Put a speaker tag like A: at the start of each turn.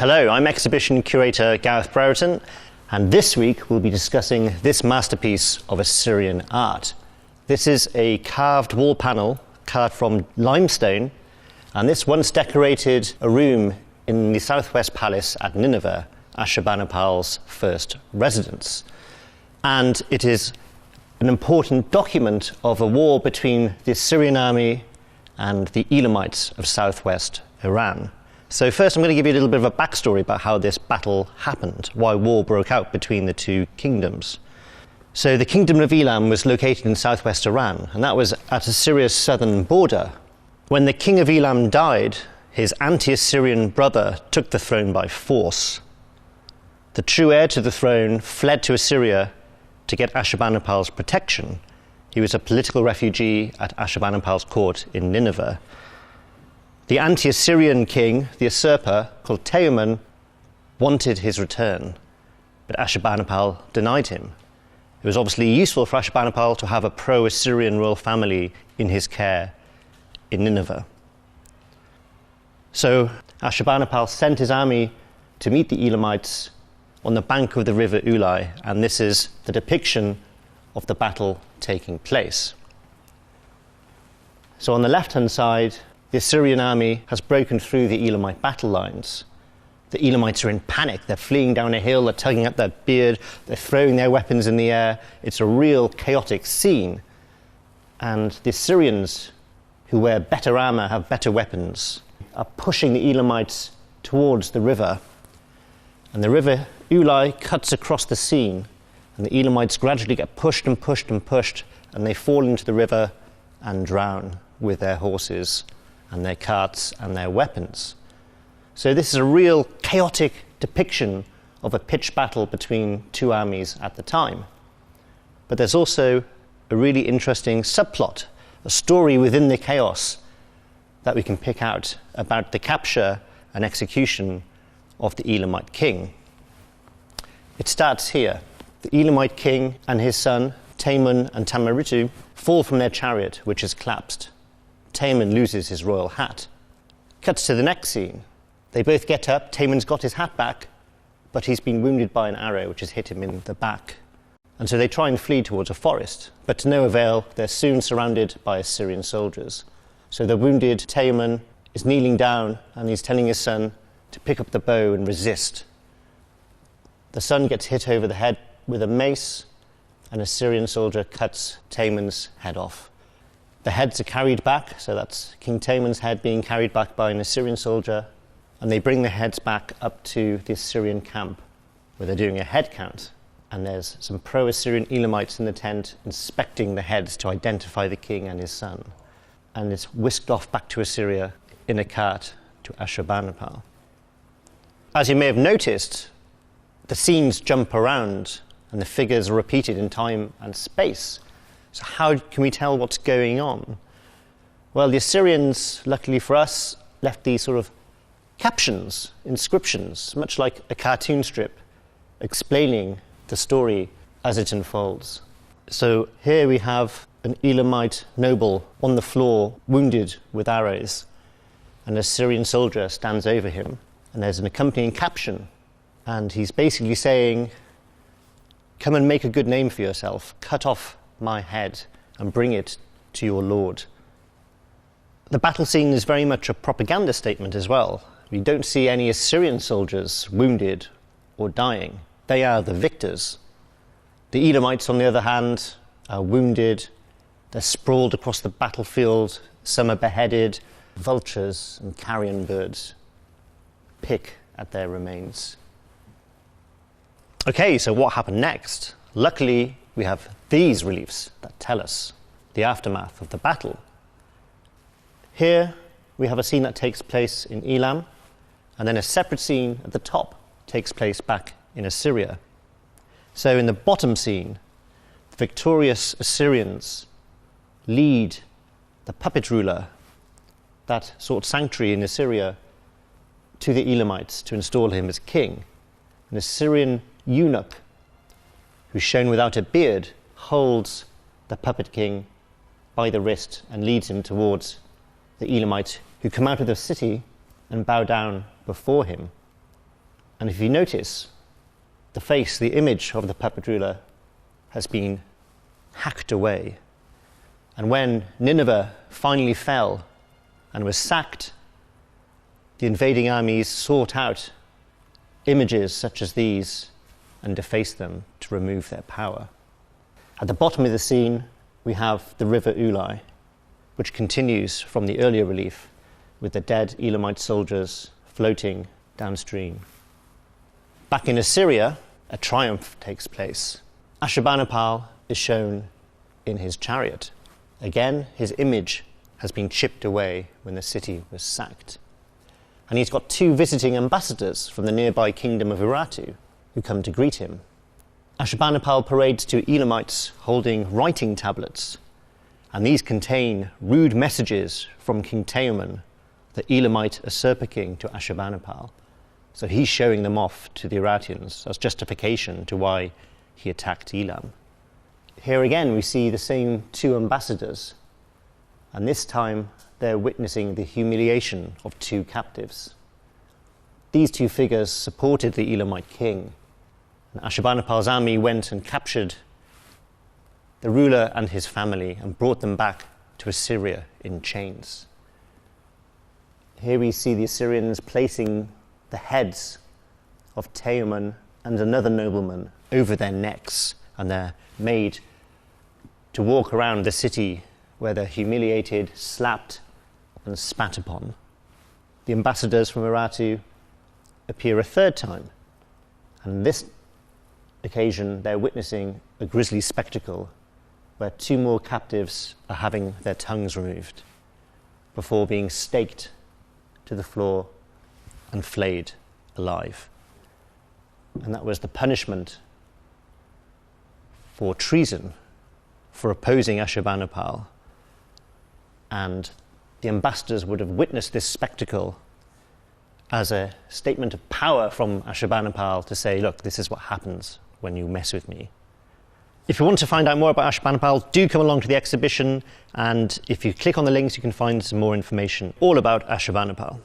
A: Hello, I'm exhibition curator Gareth Brereton, and this week we'll be discussing this masterpiece of Assyrian art. This is a carved wall panel carved from limestone, and this once decorated a room in the southwest palace at Nineveh, Ashurbanipal's first residence. And it is an important document of a war between the Assyrian army and the Elamites of southwest Iran. So first I'm going to give you a little bit of a backstory about how this battle happened, why war broke out between the two kingdoms. So the kingdom of Elam was located in southwest Iran, and that was at Assyria's southern border. When the king of Elam died, his anti-Assyrian brother took the throne by force. The true heir to the throne fled to Assyria to get Ashurbanipal's protection. He was a political refugee at Ashurbanipal's court in Nineveh. The anti-Assyrian king, the usurper, called Teumman, wanted his return, but Ashurbanipal denied him. It was obviously useful for Ashurbanipal to have a pro-Assyrian royal family in his care in Nineveh. So Ashurbanipal sent his army to meet the Elamites on the bank of the river Ulai, and this is the depiction of the battle taking place. So on the left-hand side, the Assyrian army has broken through the Elamite battle lines. The Elamites are in panic. They're fleeing down a hill, they're tugging at their beard, they're throwing their weapons in the air. It's a real chaotic scene. And the Assyrians, who wear better armor, have better weapons, are pushing the Elamites towards the river. And the river Ulai cuts across the scene, and the Elamites gradually get pushed and pushed and pushed, and they fall into the river and drown with their horses and their carts and their weapons. So this is a real chaotic depiction of a pitched battle between two armies at the time. But there's also a really interesting subplot, a story within the chaos that we can pick out about the capture and execution of the Elamite king. It starts here. The Elamite king and his son, Teumman and Tamaritu, fall from their chariot, which is collapsed. Teumman loses his royal hat. Cuts to the next scene. They both get up, Teumman's got his hat back, but he's been wounded by an arrow which has hit him in the back. And so they try and flee towards a forest, but to no avail, they're soon surrounded by Assyrian soldiers. So the wounded Teumman is kneeling down and he's telling his son to pick up the bow and resist. The son gets hit over the head with a mace, and a Assyrian soldier cuts Teumman's head off. The heads are carried back, so that's King Teumman's head being carried back by an Assyrian soldier, and they bring the heads back up to the Assyrian camp, where they're doing a head count, and there's some pro-Assyrian Elamites in the tent inspecting the heads to identify the king and his son, and it's whisked off back to Assyria in a cart to Ashurbanipal. As you may have noticed, the scenes jump around and the figures are repeated in time and space. So how can we tell what's going on? Well, the Assyrians, luckily for us, left these sort of captions, inscriptions, much like a cartoon strip, explaining the story as it unfolds. So here we have an Elamite noble on the floor, wounded with arrows. An Assyrian soldier stands over him, and there's an accompanying caption, and he's basically saying, "Come and make a good name for yourself, cut off my head and bring it to your lord." The battle scene is very much a propaganda statement as well. We don't see any Assyrian soldiers wounded or dying. They are the victors. The Elamites, on the other hand, are wounded. They're sprawled across the battlefield. Some are beheaded. Vultures and carrion birds pick at their remains. Okay, so what happened next? Luckily, we have these reliefs that tell us the aftermath of the battle. Here, we have a scene that takes place in Elam, and then a separate scene at the top takes place back in Assyria. So in the bottom scene, the victorious Assyrians lead the puppet ruler that sought sanctuary in Assyria to the Elamites to install him as king. An Assyrian eunuch, who's shown without a beard, holds the puppet king by the wrist and leads him towards the Elamites, who come out of the city and bow down before him. And if you notice, the face, the image of the puppet ruler has been hacked away. And when Nineveh finally fell and was sacked, the invading armies sought out images such as these and defaced them to remove their power. At the bottom of the scene, we have the river Ulai, which continues from the earlier relief with the dead Elamite soldiers floating downstream. Back in Assyria, a triumph takes place. Ashurbanipal is shown in his chariot. Again, his image has been chipped away when the city was sacked. And he's got 2 visiting ambassadors from the nearby kingdom of Urartu who come to greet him. Ashurbanipal parades 2 Elamites holding writing tablets, and these contain rude messages from King Teoman, the Elamite usurper king to Ashurbanipal. So he's showing them off to the Urartians as justification to why he attacked Elam. Here again we see the same 2 ambassadors, and this time they're witnessing the humiliation of 2 captives. These 2 figures supported the Elamite king, and Ashurbanipal's army went and captured the ruler and his family and brought them back to Assyria in chains. Here we see the Assyrians placing the heads of Teoman and another nobleman over their necks, and they're made to walk around the city where they're humiliated, slapped, and spat upon. The ambassadors from Urartu appear a 3rd time, and this occasion they're witnessing a grisly spectacle where 2 more captives are having their tongues removed before being staked to the floor and flayed alive. And that was the punishment for treason, for opposing Ashurbanipal. And the ambassadors would have witnessed this spectacle as a statement of power from Ashurbanipal to say, look, this is what happens when you mess with me. If you want to find out more about Ashurbanipal, do come along to the exhibition, and if you click on the links you can find some more information all about Ashurbanipal.